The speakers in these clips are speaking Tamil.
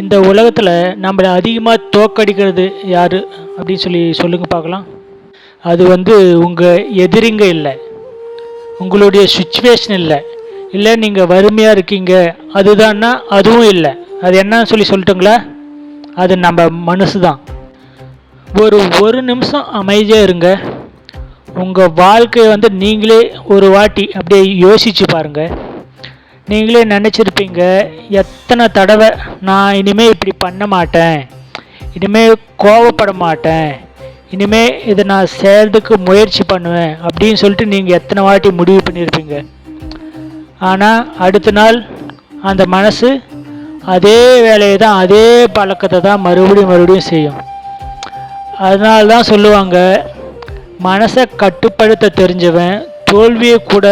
இந்த உலகத்தில் நம்மளை அதிகமாக தோக்கடிக்கிறது யார் அப்படின்னு சொல்லுங்க பார்க்கலாம். அது உங்கள் எதிரிங்க இல்லை, உங்களுடைய சுச்சுவேஷன் இல்லை நீங்கள் வறுமையாக இருக்கீங்க அதுதான்னா அதுவும் இல்லை. அது என்னன்னு சொல்லட்டுங்களா? அது நம்ம மனசு தான். ஒரு நிமிஷம் அமைதியாக இருங்க. உங்கள் வாழ்க்கையை நீங்களே ஒரு வாட்டி அப்படியே யோசித்து பாருங்கள். நீங்களே நினச்சிருப்பீங்க, எத்தனை தடவை நான் இனிமேல் இப்படி பண்ண மாட்டேன், இனிமேல் கோவப்பட மாட்டேன், இனிமேல் இதை நான் செய்கிறதுக்கு முயற்சி பண்ணுவேன் அப்படின்னு சொல்லிட்டு நீங்கள் எத்தனை வாட்டி முடிவு பண்ணியிருப்பீங்க. ஆனால் அடுத்த நாள் அந்த மனசு அதே வேலையை தான், அதே பழக்கத்தை தான் மறுபடியும் செய்யும். அதனால தான் சொல்லுவாங்க, மனசை கட்டுப்படுத்த தெரிஞ்சவன் தோல்வியை கூட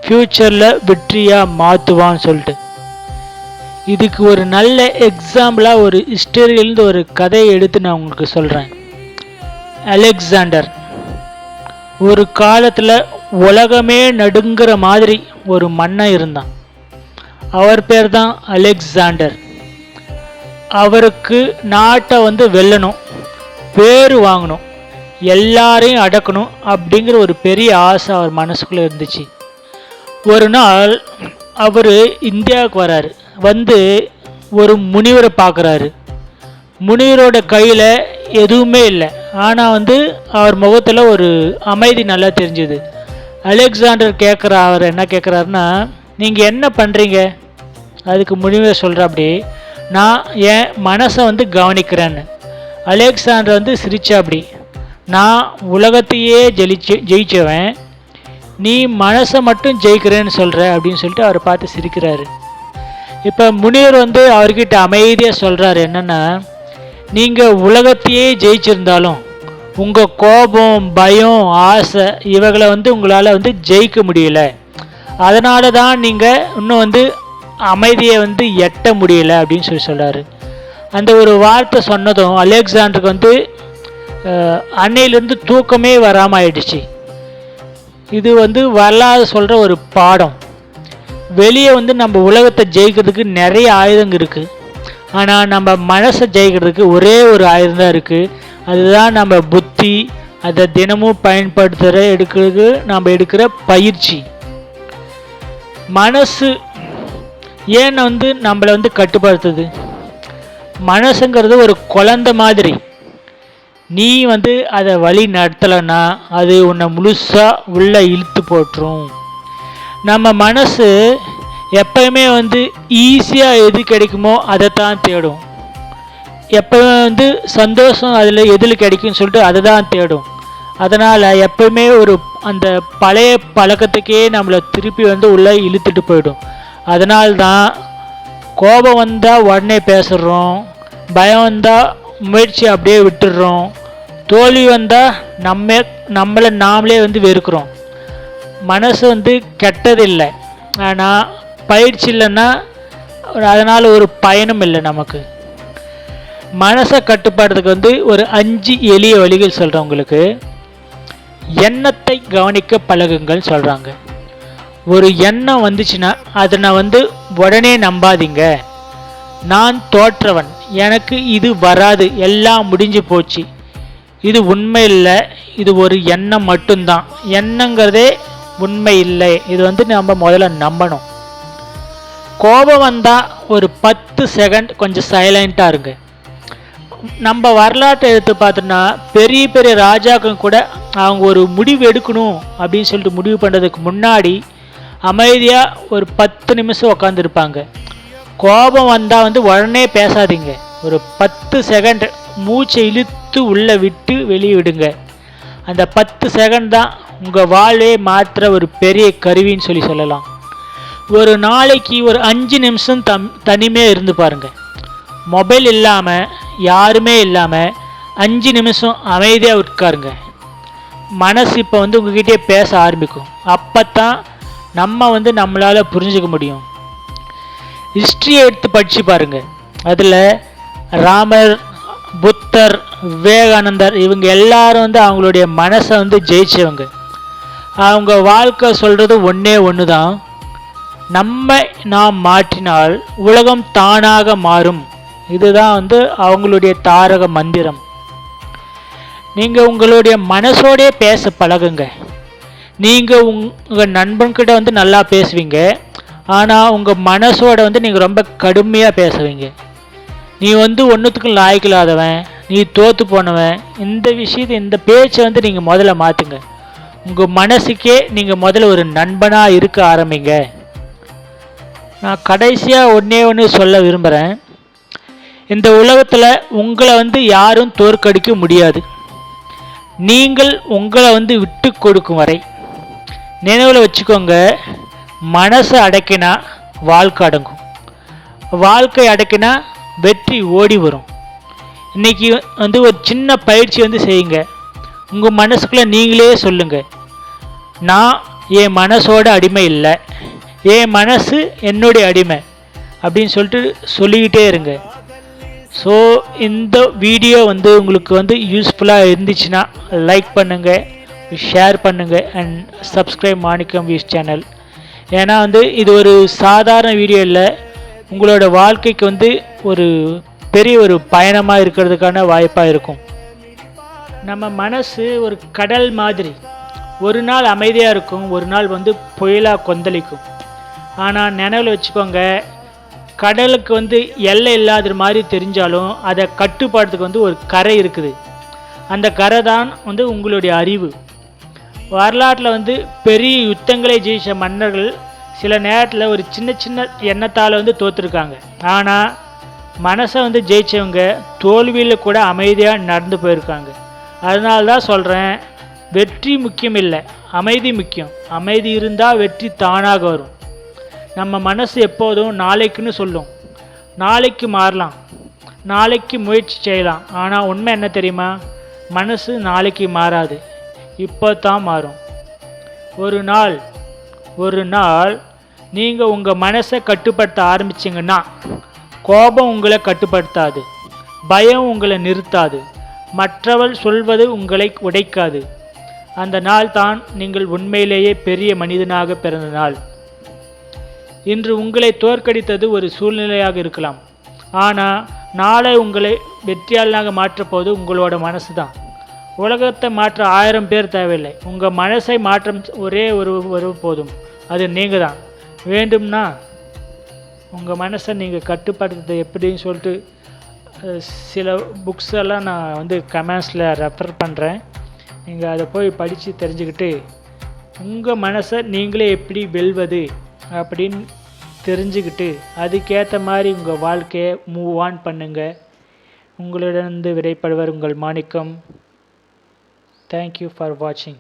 ஃப்யூச்சரில் வெற்றியாக மாற்றுவான்னு சொல்லிட்டு. இதுக்கு ஒரு நல்ல எக்ஸாம்பிளாக ஒரு ஹிஸ்டரியிலேருந்து ஒரு கதையை எடுத்து நான் உங்களுக்கு சொல்கிறேன். அலெக்சாண்டர் ஒரு காலத்தில் உலகமே நடுங்கிற மாதிரி ஒரு மன்னன் இருந்தான். அவர் பேர் தான் அலெக்சாண்டர். அவருக்கு நாட்டை வெல்லணும், பேர் வாங்கணும், எல்லாரையும் அடக்கணும் அப்படிங்கிற ஒரு பெரிய ஆசை அவர் மனசுக்குள்ளே இருந்துச்சு. ஒரு நாள் அவர் இந்தியாவுக்கு வராரு. ஒரு முனிவரை பார்க்குறாரு. முனிவரோட கையில் எதுவுமே இல்லை, ஆனால் அவர் முகத்தில் ஒரு அமைதி நல்லா தெரிஞ்சுது. அலெக்சாண்டர் அவர் என்ன கேட்குறாருன்னா, நீங்கள் என்ன பண்ணுறீங்க? அதுக்கு முனிவர் சொல்கிறாப்படி, நான் என் மனசை கவனிக்கிறேன்னு. அலெக்சாண்டர் சிரிச்சாப்படி, நான் உலகத்தையே ஜெயிச்சவன், நீ மனசை மட்டும் ஜெயிக்கிறேன்னு சொல்கிற அப்படின்னு சொல்லிட்டு அவரை பார்த்து சிரிக்கிறாரு. இப்போ முனிவர் அவர்கிட்ட அமைதியாக சொல்கிறாரு என்னென்னா, நீங்கள் உலகத்தையே ஜெயிச்சிருந்தாலும் உங்கள் கோபம், பயம், ஆசை இவைகளை உங்களால் ஜெயிக்க முடியல. அதனால தான் நீங்கள் இன்னும் அமைதியை எட்ட முடியலை அப்படின்னு சொல்கிறாரு. அந்த ஒரு வார்த்தை சொன்னதும் அலெக்சாண்டருக்கு அன்னையிலேருந்து தூக்கமே வராமல் ஆயிடுச்சு. இது வரலாறு சொல்கிற ஒரு பாடம். வெளியே நம்ம உலகத்தை ஜெயிக்கிறதுக்கு நிறைய ஆயுதங்கள் இருக்குது, ஆனால் நம்ம மனசை ஜெயிக்கிறதுக்கு ஒரே ஒரு ஆயுதம் தான் இருக்குது. அதுதான் நம்ம புத்தி. அதை தினமும் எடுக்கிறதுக்கு நம்ம எடுக்கிற பயிற்சி. மனசு ஏன் நம்மளை கட்டுப்படுத்துது? மனசுங்கிறது ஒரு குழந்தை மாதிரி. நீ அதை வழி நடத்தலைன்னா அது உன்னை முழுசாக உள்ளே இழுத்து போட்டுரும். நம்ம மனசு எப்பயுமே ஈஸியாக எது கிடைக்குமோ அதை தான் தேடும். எப்போயுமே சந்தோஷம் அதில் எதில் கிடைக்குன்னு சொல்லிட்டு அதை தான் தேடும். அதனால் எப்பயுமே அந்த பழைய பழக்கத்துக்கே நம்மளை திருப்பி உள்ளே இழுத்துட்டு போயிடும். அதனால்தான் கோபம் வந்தால் உடனே பேசுகிறோம், பயம் வந்தால் முயற்சி அப்படியே விட்டுடுறோம், தோல்வி வந்தால் நம்மளை நாமளே வெறுக்கிறோம். மனசு கெட்டதில்லை, ஆனால் பயிற்சி இல்லைன்னா அதனால் ஒரு பயனும் இல்லை நமக்கு. மனசை கட்டுப்பாடுறதுக்கு ஒரு 5 எளிய வழிகள் சொல்கிறேன் உங்களுக்கு. எண்ணத்தை கவனிக்க பழகுங்கள் சொல்கிறாங்க. ஒரு எண்ணம் வந்துச்சுன்னா அதை உடனே நம்பாதீங்க. நான் தோற்றவன், எனக்கு இது வராது, எல்லாம் முடிஞ்சு போச்சு, இது உண்மை இல்லை, இது ஒரு எண்ணம் மட்டும்தான். எண்ணங்கிறதே உண்மை இல்லை. இது நம்ம முதல்ல நம்பணும். கோபம் வந்தால் ஒரு 10 செகண்ட் கொஞ்சம் சைலண்ட்டாக இருங்க. நம்ம வரலாற்றை எடுத்து பார்த்தோன்னா பெரிய பெரிய ராஜாக்கள் கூட அவங்க ஒரு முடிவு எடுக்கணும் அப்படின்னு சொல்லிட்டு முடிவு பண்ணுறதுக்கு முன்னாடி அமைதியாக ஒரு 10 நிமிஷம் உக்காந்துருப்பாங்க. கோபம் வந்தால் உடனே பேசாதீங்க. ஒரு 10 செகண்ட் மூச்சை இழுத்து உள்ளே விட்டு வெளியே விடுங்க. அந்த 10 செகண்ட் தான் உங்கள் வாழ்வே மாற்ற ஒரு பெரிய கருவின்னு சொல்லலாம். ஒரு நாளைக்கு ஒரு 5 நிமிஷம் தனிமையாக இருந்து பாருங்கள். மொபைல் இல்லாமல், யாருமே இல்லாமல் 5 நிமிஷம் அமைதியாக உட்காருங்க. மனசு இப்போ உங்ககிட்டே பேச ஆரம்பிக்கும். அப்போ தான் நம்ம நம்மளால் புரிஞ்சுக்க முடியும். ஹிஸ்ட்ரியை எடுத்து படித்து பாருங்கள். அதில் ராமர், புத்தர், விவேகானந்தர் இவங்க எல்லாரும் அவங்களுடைய மனசை ஜெயிச்சவங்க. அவங்க வாழ்க்கை சொல்கிறது ஒன்று தான், நாம் மாற்றினால் உலகம் தானாக மாறும். இதுதான் வந்து அவங்களுடைய தாரக மந்திரம். நீங்கள் உங்களுடைய மனசோடே பேச பழகுங்க. நீங்கள் உங்கள் நண்பன்கிட்ட வந்து நல்லா பேசுவீங்க, ஆனால் உங்கள் மனசோட வந்து நீங்கள் ரொம்ப கடுமையாக பேசுவீங்க. நீ வந்து ஒன்றுத்துக்கும் லாய்க்கில்லாதவன், நீ தோற்று போனவன், இந்த விஷயத்தை இந்த பேச்சை வந்து நீங்கள் முதல்ல மாற்றுங்க. உங்கள் மனசுக்கே நீங்கள் முதல்ல ஒரு நண்பனாக இருக்க ஆரம்பிங்க. நான் கடைசியாக ஒன்று சொல்ல விரும்புகிறேன். இந்த உலகத்தில் உங்களை வந்து யாரும் தோற்கடிக்க முடியாது. நீங்கள் உங்களை வந்து விட்டு கொடுக்கும் வரை. நினைவில் வச்சுக்கோங்க, மனசை அடக்கினா வாழ்க்கை அடங்கும், வாழ்க்கை அடக்கினா வெற்றி ஓடி வரும். இன்றைக்கி வந்து ஒரு சின்ன பயிற்சி வந்து செய்யுங்க. உங்கள் மனசுக்குள்ளே நீங்களே சொல்லுங்கள், நான் என் மனசோட அடிமை இல்லை, என் மனசு என்னுடைய அடிமை அப்படின்னு சொல்லிட்டு சொல்லிக்கிட்டே இருங்க. ஸோ இந்த வீடியோ வந்து உங்களுக்கு வந்து யூஸ்ஃபுல்லாக இருந்துச்சுன்னா லைக் பண்ணுங்கள், ஷேர் பண்ணுங்கள் and subscribe Manickam views channel. ஏன்னா வந்து இது ஒரு சாதாரண வீடியோ இல்லை, உங்களோட வாழ்க்கைக்கு வந்து ஒரு பெரிய ஒரு பயணமாக இருக்கிறதுக்கான வாய்ப்பாக இருக்கும். நம்ம மனசு ஒரு கடல் மாதிரி, ஒரு நாள் அமைதியாக இருக்கும், ஒரு நாள் வந்து புயலாக கொந்தளிக்கும். ஆனால் நினைவில் வச்சுக்கோங்க, கடலுக்கு வந்து எல்லை இல்லாத மாதிரி தெரிஞ்சாலும் அதை கட்டுப்பாடுறதுக்கு வந்து ஒரு கரை இருக்குது. அந்த கரை தான் வந்து உங்களுடைய அறிவு. வரலாற்றில் வந்து பெரிய யுத்தங்களை ஜெயித்த மன்னர்கள் சில நேரத்தில் ஒரு சின்ன சின்ன எண்ணத்தால் வந்து தோற்றுருக்காங்க. ஆனால் மனசை வந்து ஜெயித்தவங்க தோல்வியில் கூட அமைதியாக நடந்து போயிருக்காங்க. அதனால தான் சொல்கிறேன், வெற்றி முக்கியம் இல்லை, அமைதி முக்கியம். அமைதி இருந்தால் வெற்றி தானாக வரும். நம்ம மனசு எப்போதும் நாளைக்குன்னு சொல்லும். நாளைக்கு மாறலாம், நாளைக்கு முயற்சி செய்யலாம். ஆனால் உண்மை என்ன தெரியுமா? மனசு நாளைக்கு மாறாது, இப்போ தான் மாறும். ஒரு நாள் நீங்கள் உங்கள் மனசை கட்டுப்படுத்த ஆரம்பிச்சிங்கன்னா, கோபம் உங்களை கட்டுப்படுத்தாது, பயம் உங்களை நிறுத்தாது, மற்றவள் சொல்வது உங்களை உடைக்காது. அந்த நாள் தான் நீங்கள் உண்மையிலேயே பெரிய மனிதனாக பிறந்த நாள். இன்று உங்களை தோற்கடித்தது ஒரு சூழ்நிலையாக இருக்கலாம், ஆனால் நாளை உங்களை வெற்றியாளனாக மாற்றப்போது உங்களோட மனசு தான். உலகத்தை மாற்ற 1000 பேர் தேவையில்லை, உங்கள் மனசை மாற்றம் ஒரே ஒரு போதும், அது நீங்கள் தான். வேண்டும்னா உங்கள் மனசை நீங்கள் கட்டுப்படுத்துறது எப்படின்னு சொல்லிட்டு சில புக்ஸ் எல்லாம் நான் வந்து கமெண்ட்ஸில் ரெஃபர் பண்ணுறேன். நீங்கள் அதை போய் படித்து தெரிஞ்சுக்கிட்டு உங்கள் மனசை நீங்களே எப்படி வெல்வது அப்படின்னு தெரிஞ்சுக்கிட்டு அதுக்கேற்ற மாதிரி உங்கள் வாழ்க்கையை மூவ் ஆன் பண்ணுங்கள். உங்களிடம் விடைபடுவர் உங்கள் மாணிக்கம். தேங்க்யூ ஃபார் வாட்சிங்.